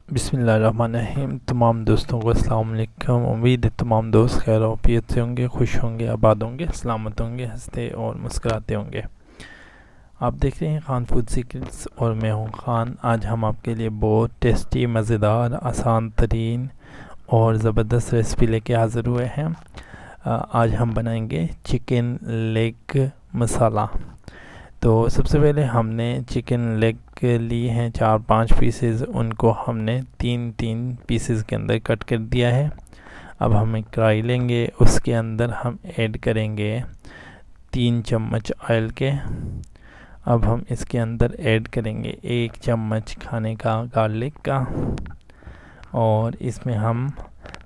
बिस्मिल्लाहिर्रहमानिर्रहीम। तमाम दोस्तों को अस्सलाम वालेकुम। उम्मीद है तमाम दोस्त खैर औफियत से होंगे, खुश होंगे, आबाद होंगे, सलामत होंगे, हंसते और मुस्कुराते होंगे। आप देख रहे हैं खान फूड सीक्रेट्स और मैं हूं खान। आज हम आपके लिए बहुत टेस्टी, मज़ेदार, आसान तरीन और ज़बरदस्त रेसिपी लेके हाज़िर हुए हैं। आज हम बनाएंगे चिकन लेग मसाला। तो सबसे पहले हमने चिकन लेग लिए हैं 4-5 पीसेस, उनको हमने 3-3 पीसेस के अंदर कट कर दिया है। अब हम एक कढ़ाई लेंगे, उसके अंदर हम ऐड करेंगे 3 चम्मच ऑयल के। अब हम इसके अंदर ऐड करेंगे 1 चम्मच खाने का गार्लिक का, और इसमें हम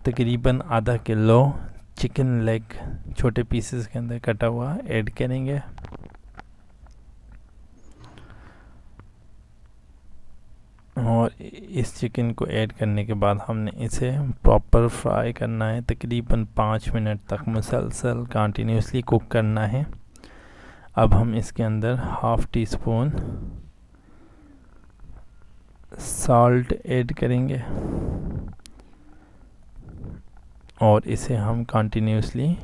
तकरीबन आधा किलो चिकन लेग छोटे पीसेस के अंदर कटा हुआ ऐड करेंगे। और इस चिकन को ऐड करने के बाद हमने इसे प्रॉपर फ्राई करना है, तकरीबन 5 मिनट तक मुसलसल कंटिन्यूसली कुक करना है। अब हम इसके अंदर half tea spoon salt add करेंगे और इसे हम कंटिन्यूसली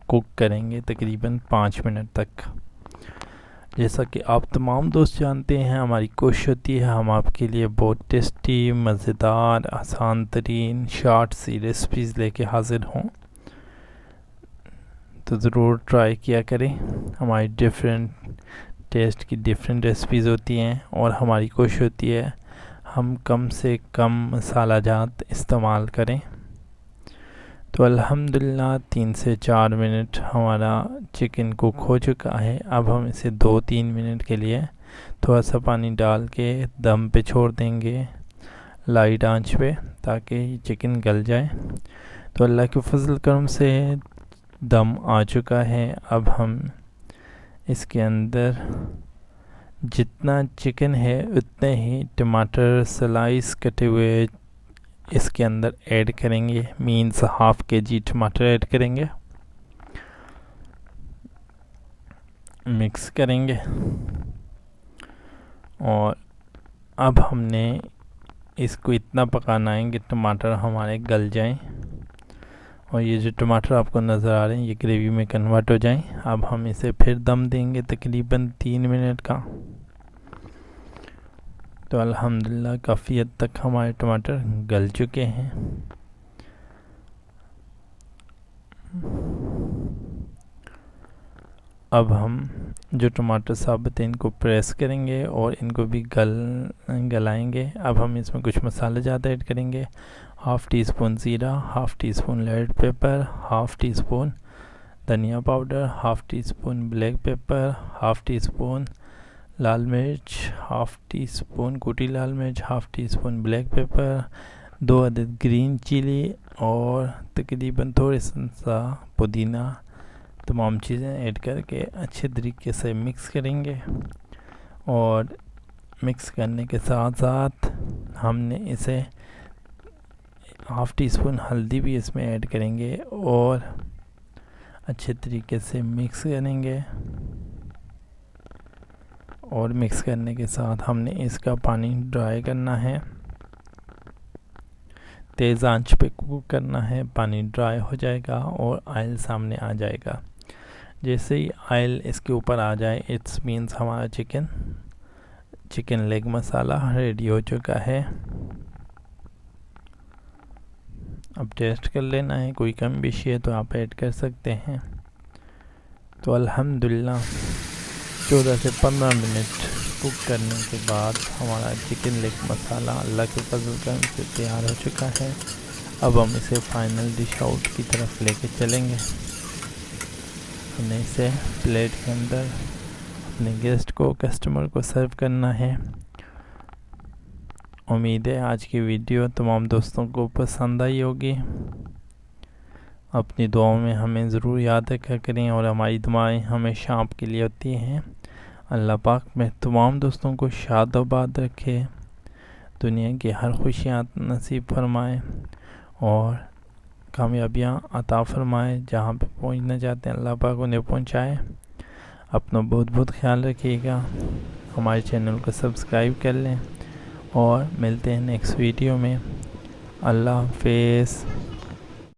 कुक करेंगे तकरीबन 5 मिनट तक। जैसा कि आप तमाम दोस्त जानते हैं, हमारी कोशिश होती है हम आपके लिए बहुत टेस्टी, मज़ेदार, आसान तरीन, शॉर्ट सी रेसिपीज़ लेके हाज़िर हों। तो ज़रूर ट्राई किया करें। हमारी डिफरेंट टेस्ट की डिफरेंट रेसिपीज़ होती हैं और हमारी कोशिश होती है हम कम से कम मसाला जात इस्तेमाल करें। तो अल्हम्दुलिल्लाह 3 से 4 मिनट हमारा चिकन कुक हो चुका है। अब हम इसे 2-3 मिनट के लिए थोड़ा सा पानी डाल के दम पे छोड़ देंगे, लाइट आंच पे, ताकि चिकन गल जाए। तो अल्लाह के फजल करम से दम आ चुका है। अब हम इसके अंदर जितना चिकन है उतने ही टमाटर स्लाइस कटे हुए इसके अंदर ऐड करेंगे, मीन्स हाफ kg टमाटर ऐड करेंगे, मिक्स करेंगे। और अब हमने इसको इतना पकाना है कि टमाटर हमारे गल जाएं और ये जो टमाटर आपको नज़र आ रहे हैं ये ग्रेवी में कन्वर्ट हो जाएं। अब हम इसे फिर दम देंगे तकरीबन 3 मिनट का। तो अल्हम्दुलिल्लाह काफ़ी हद तक हमारे टमाटर गल चुके हैं। अब हम जो टमाटर साबुत हैं इनको प्रेस करेंगे और इनको भी गलाएंगे। अब हम इसमें कुछ मसाले ज़्यादा ऐड करेंगे। हाफ़ टी स्पून ज़ीरा, half teaspoon red pepper, half teaspoon धनिया powder, half teaspoon black pepper, half teaspoon लाल मिर्च, हाफ़ टी स्पून कुटी लाल मिर्च, half teaspoon black pepper, 2 अदद ग्रीन चिली और तकरीबन थोड़ा सा पुदीना। तमाम चीज़ें ऐड करके अच्छे तरीके से मिक्स करेंगे और मिक्स करने के साथ साथ हमने इसे हाफ़ टी स्पून हल्दी भी इसमें ऐड करेंगे और अच्छे तरीके से मिक्स करेंगे। और मिक्स करने के साथ हमने इसका पानी ड्राई करना है, तेज़ आंच पे कुक करना है। पानी ड्राई हो जाएगा और ऑयल सामने आ जाएगा। जैसे ही ऑयल इसके ऊपर आ जाए इट्स मीन्स हमारा चिकन लेग मसाला रेडी हो चुका है। अब टेस्ट कर लेना है, कोई कम बेशी है तो आप ऐड कर सकते हैं। तो अल्हम्दुलिल्लाह 14 से 15 मिनट कुक करने के बाद हमारा चिकन लेग मसाला अल्लाह के फजल करम से तैयार हो चुका है। अब हम इसे फाइनल डिश आउट की तरफ लेके चलेंगे। हमने इसे प्लेट के अंदर अपने गेस्ट को, कस्टमर को सर्व करना है। उम्मीद है आज की वीडियो तमाम दोस्तों को पसंद आई होगी। अपनी दुआओं में हमें ज़रूर याद रखा करें और हमारी दुआएं हमेशा आपके लिए होती हैं। अल्लाह पाक में तमाम दोस्तों को शाद आबाद रखे, दुनिया की हर खुशियाँ नसीब फरमाए और कामयाबियाँ अता फरमाए। जहाँ पे पहुँचना चाहते हैं अल्लाह पाक उन्हें पहुँचाए। अपना बहुत बहुत ख्याल रखिएगा। हमारे चैनल को सब्सक्राइब कर लें और मिलते हैं नेक्स्ट वीडियो में। अल्लाह हाफिज़।